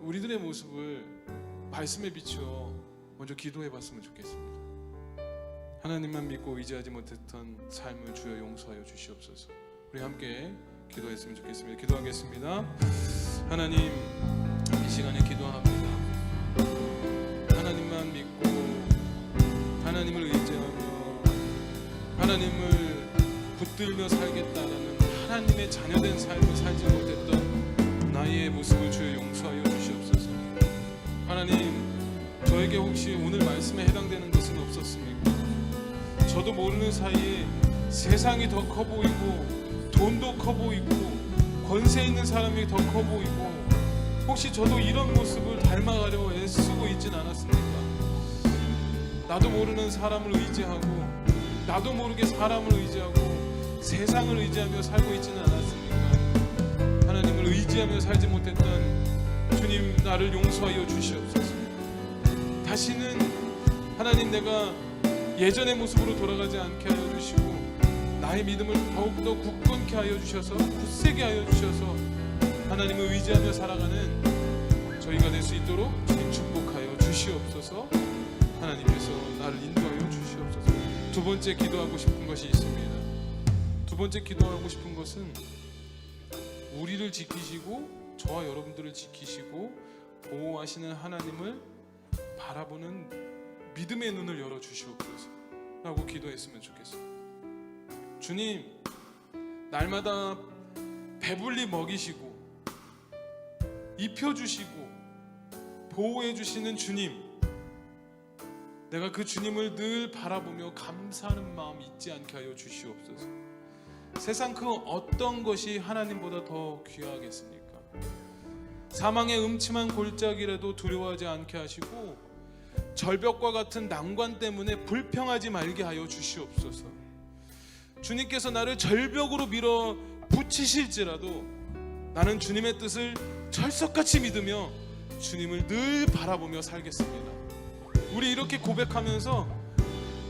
우리들의 모습을 말씀에 비추어 먼저 기도해 봤으면 좋겠습니다. 하나님만 믿고 의지하지 못했던 삶을 주여 용서하여 주시옵소서. 우리 함께 기도했으면 좋겠습니다. 기도하겠습니다. 하나님, 이 시간에 기도합니다. 하나님만 믿고 하나님을 의지하며 하나님을 붙들며 살겠다라는 하나님의 자녀된 삶을 살지 못했던 나의 모습을 주여 용서하여 주시옵소서. 하나님, 저에게 혹시 오늘 말씀에 해당되는 것은 없었습니까? 저도 모르는 사이에 세상이 더 커 보이고 돈도 커 보이고 권세 있는 사람이 더 커 보이고 혹시 저도 이런 모습을 닮아가려고 애쓰고 있진 않았습니까? 나도 모르는 사람을 의지하고 나도 모르게 사람을 의지하고 세상을 의지하며 살고 있지는 않았습니까? 하나님을 의지하며 살지 못했던 주님, 나를 용서하여 주시옵소서. 다시는 하나님, 내가 예전의 모습으로 돌아가지 않게 하여 주시고 나의 믿음을 더욱더 굳건케 하여 주셔서 굳세게 하여 주셔서 하나님을 의지하며 살아가는 저희가 될 수 있도록 주님 축복하여 주시옵소서. 하나님께서 나를 인도하여 주시옵소서. 두 번째 기도하고 싶은 것이 있습니다. 두 번째 기도하고 싶은 것은 우리를 지키시고 저와 여러분들을 지키시고 보호하시는 하나님을 바라보는 믿음의 눈을 열어주시옵소서 라고 기도했으면 좋겠어요. 주님, 날마다 배불리 먹이시고 입혀주시고 보호해주시는 주님, 내가 그 주님을 늘 바라보며 감사하는 마음 잊지 않게 하여 주시옵소서. 세상 그 어떤 것이 하나님보다 더 귀하겠습니까? 사망의 음침한 골짜기라도 두려워하지 않게 하시고 절벽과 같은 난관 때문에 불평하지 말게 하여 주시옵소서. 주님께서 나를 절벽으로 밀어 붙이실지라도 나는 주님의 뜻을 철석같이 믿으며 주님을 늘 바라보며 살겠습니다. 우리 이렇게 고백하면서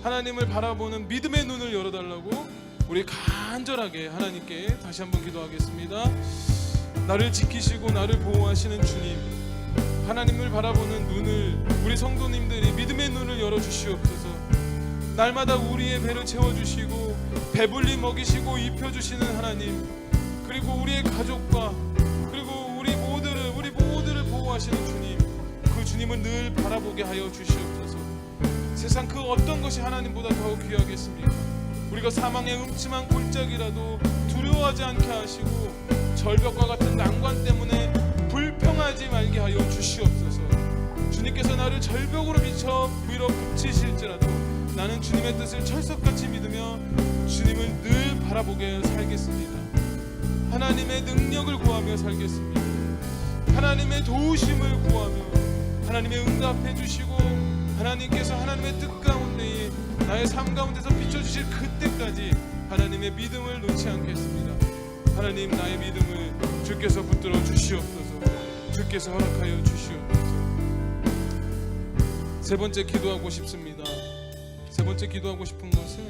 하나님을 바라보는 믿음의 눈을 열어달라고 우리 간절하게 하나님께 다시 한번 기도하겠습니다. 나를 지키시고 나를 보호하시는 주님, 하나님을 바라보는 눈을 우리 성도님들이 믿음의 눈을 열어주시옵소서. 날마다 우리의 배를 채워주시고 배불리 먹이시고 입혀주시는 하나님, 그리고 우리의 가족과 그리고 우리 모두를 보호하시는 주님, 그 주님을 늘 바라보게 하여 주시옵소서. 세상 그 어떤 것이 하나님보다 더 귀하겠습니까? 우리가 사망의 음침한 골짜기라도 두려워하지 않게 하시고 절벽과 같은 난관 때문에 불평하지 말게 하여 주시옵소서. 주님께서 나를 절벽으로 밀어 붙이실지라도 나는 주님의 뜻을 철석같이 믿으며 주님을 늘 바라보게 살겠습니다. 하나님의 능력을 구하며 살겠습니다. 하나님의 도우심을 구하며 하나님의 응답해 주시고 하나님께서 하나님의 뜻 가운데에 나의 삶 가운데서 비춰주실 그때까지 하나님의 믿음을 놓지 않겠습니다. 하나님, 나의 믿음을 주께서 붙들어 주시옵소서. 주께서 허락하여 주시옵소서. 세 번째 기도하고 싶습니다. 세 번째 기도하고 싶은 것은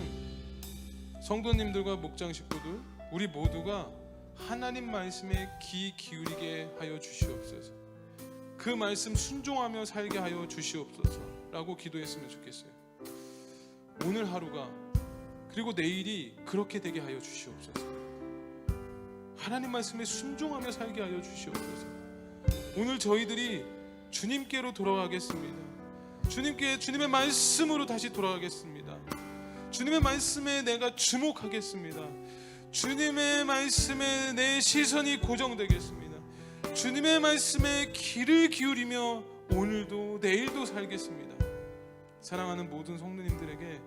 성도님들과 목장 식구들 우리 모두가 하나님 말씀에 귀 기울이게 하여 주시옵소서. 그 말씀 순종하며 살게 하여 주시옵소서 라고 기도했으면 좋겠어요. 오늘 하루가 그리고 내일이 그렇게 되게 하여 주시옵소서. 하나님 말씀에 순종하며 살게 하여 주시옵소서. 오늘 저희들이 주님께로 돌아가겠습니다. 주님의 말씀으로 다시 돌아가겠습니다. 주님의 말씀에 내가 주목하겠습니다. 주님의 말씀에 내 시선이 고정되겠습니다. 주님의 말씀에 귀를 기울이며 오늘도 내일도 살겠습니다. 사랑하는 모든 성도님들에게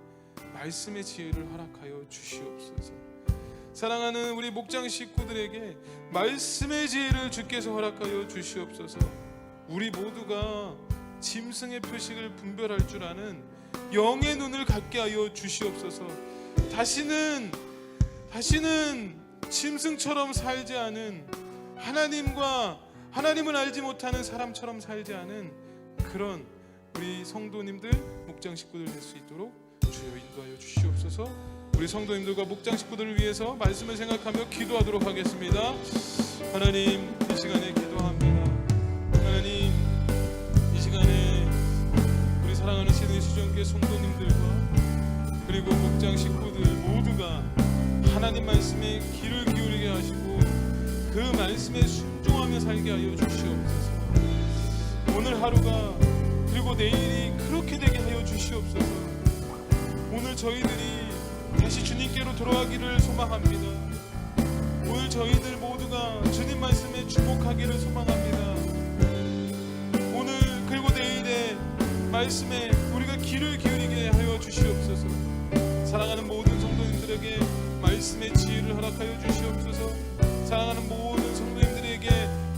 말씀의 지혜를 허락하여 주시옵소서. 사랑하는 우리 목장 식구들에게 말씀의 지혜를 주께서 허락하여 주시옵소서. 우리 모두가 짐승의 표식을 분별할 줄 아는 영의 눈을 갖게 하여 주시옵소서. 다시는 짐승처럼 살지 않은 하나님을 알지 못하는 사람처럼 살지 않은 그런 우리 성도님들 목장 식구들 될 수 있도록 주여 인도하여 주시옵소서. 우리 성도님들과 목장 식구들을 위해서 말씀을 생각하며 기도하도록 하겠습니다. 하나님, 이 시간에 기도합니다. 하나님, 이 시간에 우리 사랑하는 시드니 수정교회 성도님들과 그리고 목장 식구들 모두가 하나님 말씀에 귀를 기울이게 하시고 그 말씀에 순종하며 살게 하여 주시옵소서. 오늘 하루가 그리고 내일이 그렇게 되게 하여 주시옵소서. 오늘 저희들이 다시 주님께로 돌아가기를 소망합니다. 오늘 저희들 모두가 주님 말씀에 주목하기를 소망합니다. 오늘 그리고 내일의 말씀에 우리가 귀를 기울이게 하여 주시옵소서. 사랑하는 모든 성도님들에게 말씀의 지혜를 허락하여 주시옵소서. 사랑하는 모든 성도님들에게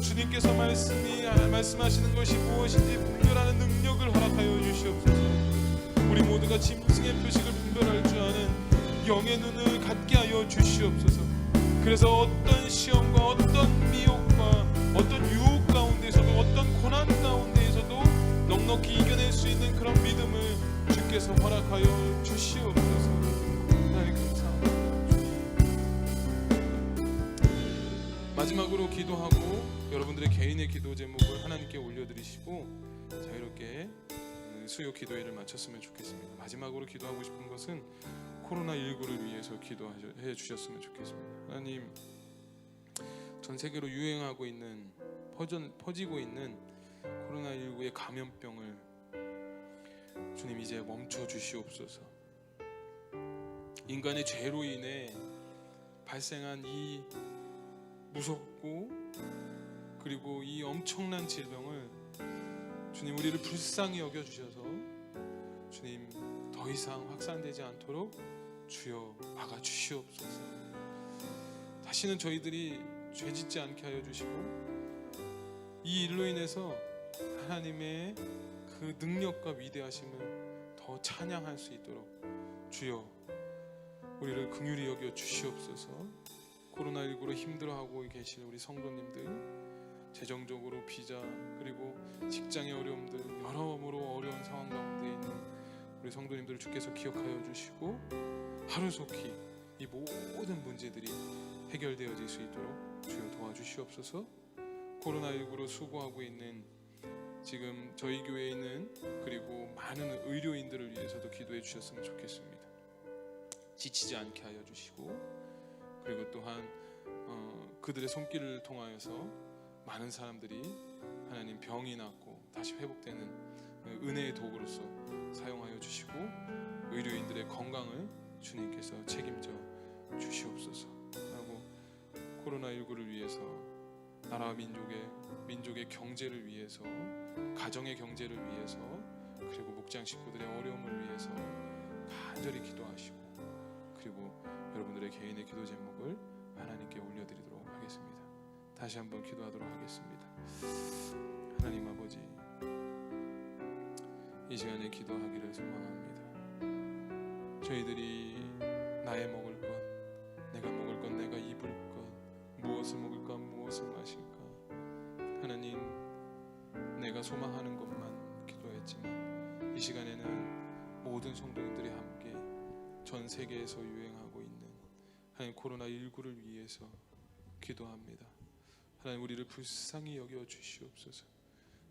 주님께서 말씀하시는 것이 무엇인지 분별하는 능력을 허락하여 주시옵소서. 우리 모두가 짐승의 표식을 분별할 줄 아는 영의 눈을 갖게 하여 주시옵소서. 그래서 어떤 시험과 어떤 미혹과 어떤 유혹 가운데서도 어떤 고난 가운데에서도 넉넉히 이겨낼 수 있는 그런 믿음을 주께서 허락하여 주시옵소서. 하나님 감사합니다. 마지막으로 기도하고 여러분들의 개인의 기도 제목을 하나님께 올려드리시고 자유롭게 수요 기도회를 마쳤으면 좋겠습니다. 마지막으로 기도하고 싶은 것은 코로나19를 위해서 기도해 주셨으면 좋겠습니다. 하나님, 전 세계로 유행하고 있는 퍼지고 있는 코로나19의 감염병을 주님 이제 멈춰 주시옵소서. 인간의 죄로 인해 발생한 이 무섭고 그리고 이 엄청난 질병을 주님 우리를 불쌍히 여겨주셔서 주님 더 이상 확산되지 않도록 주여 막아주시옵소서. 다시는 저희들이 죄짓지 않게 하여 주시고 이 일로 인해서 하나님의 그 능력과 위대하심을 더 찬양할 수 있도록 주여 우리를 긍휼히 여겨 주시옵소서. 코로나19로 힘들어하고 계신 우리 성도님들, 재정적으로 비자 그리고 직장의 어려움들, 여러모로 어려운 상황 가운데 있는 우리 성도님들을 주께서 기억하여 주시고 하루속히 이 모든 문제들이 해결되어질 수 있도록 주여 도와주시옵소서. 코로나19로 수고하고 있는 지금 저희 교회에 있는 그리고 많은 의료인들을 위해서도 기도해 주셨으면 좋겠습니다. 지치지 않게 하여 주시고 그리고 또한 그들의 손길을 통하여서 많은 사람들이 하나님 병이 낫고 다시 회복되는 은혜의 도구로서 사용하여 주시고 의료인들의 건강을 주님께서 책임져 주시옵소서 하고 코로나19를 위해서 나라와 민족의 경제를 위해서 가정의 경제를 위해서 그리고 목장 식구들의 어려움을 위해서 간절히 기도하시고 그리고 여러분들의 개인의 기도 제목을 하나님께 올려드리도록 하겠습니다. 다시 한번 기도하도록 하겠습니다. 하나님 아버지, 이 시간에 기도하기를 소망합니다. 저희들이 나의 먹을 것, 내가 먹을 것, 내가 입을 것, 무엇을 먹을까, 무엇을 마실까, 하나님 내가 소망하는 것만 기도했지만 이 시간에는 모든 성도님들이 함께 전 세계에서 유행하고 있는 하나님 코로나19를 위해서 기도합니다. 하나님 우리를 불쌍히 여겨 주시옵소서.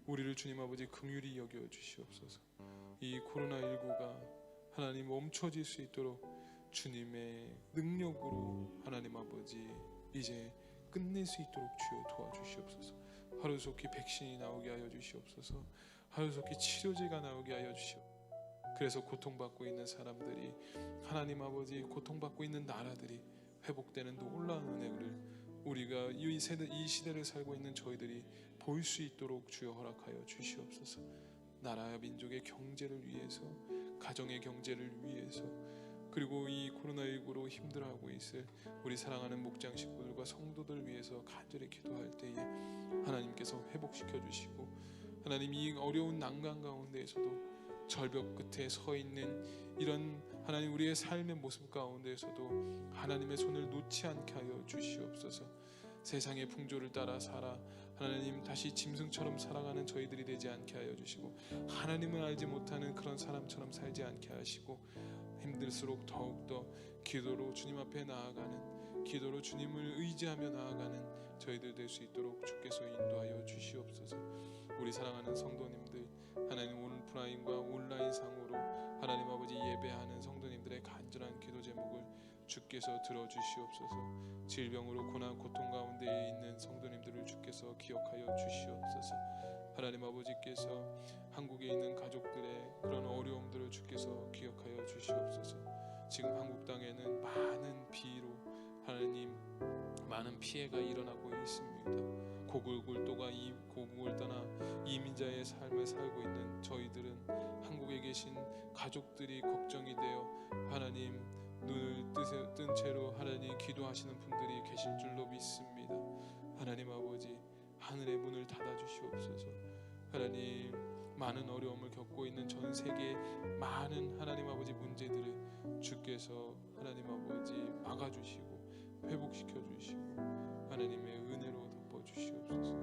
우리를 주님 아버지 긍휼히 여겨 주시옵소서. 이 코로나19가 하나님 멈춰질 수 있도록 주님의 능력으로 하나님 아버지 이제 끝낼 수 있도록 주여 도와주시옵소서. 하루속히 백신이 나오게 하여 주시옵소서. 하루속히 치료제가 나오게 하여 주시옵소서. 그래서 고통받고 있는 사람들이 하나님 아버지 고통받고 있는 나라들이 회복되는 놀라운 은혜를 우리가 이 시대를 살고 있는 저희들이 볼 수 있도록 주여 허락하여 주시옵소서. 나라와 민족의 경제를 위해서, 가정의 경제를 위해서, 그리고 이 코로나19로 힘들어하고 있을 우리 사랑하는 목장 식구들과 성도들 위해서 간절히 기도할 때에 하나님께서 회복시켜 주시고 하나님 이 어려운 난간 가운데에서도 절벽 끝에 서 있는 이런 하나님 우리의 삶의 모습 가운데에서도 하나님의 손을 놓지 않게 하여 주시옵소서. 세상의 풍조를 따라 살아 하나님 다시 짐승처럼 살아가는 저희들이 되지 않게 하여 주시고 하나님을 알지 못하는 그런 사람처럼 살지 않게 하시고 힘들수록 더욱더 기도로 주님 앞에 나아가는 기도로 주님을 의지하며 나아가는 저희들 될 수 있도록 주께서 인도하여 주시옵소서. 우리 사랑하는 성도님들 하나님 오프라인과 온라인상으로 하나님 아버지 예배하는 성도님들의 간절한 기도 제목을 주께서 들어주시옵소서. 질병으로 고난 고통 가운데 있는 성도님들을 주께서 기억하여 주시옵소서. 하나님 아버지께서 한국에 있는 가족들의 그런 어려움들을 주께서 기억하여 주시옵소서. 지금 한국 땅에는 많은 비로 하나님 많은 피해가 일어나고 있습니다. 고국을 떠나 이민자의 삶을 살고 있는 저희들은 한국에 계신 가족들이 걱정이 되어 하나님 눈을 뜬 채로 하나님 기도하시는 분들이 계실 줄로 믿습니다. 하나님 아버지 하늘의 문을 닫아주시옵소서. 하나님 많은 어려움을 겪고 있는 전 세계 많은 하나님 아버지 문제들을 주께서 하나님 아버지 막아주시고 회복시켜 주시고 하나님의 은혜로 덮어주시옵소서.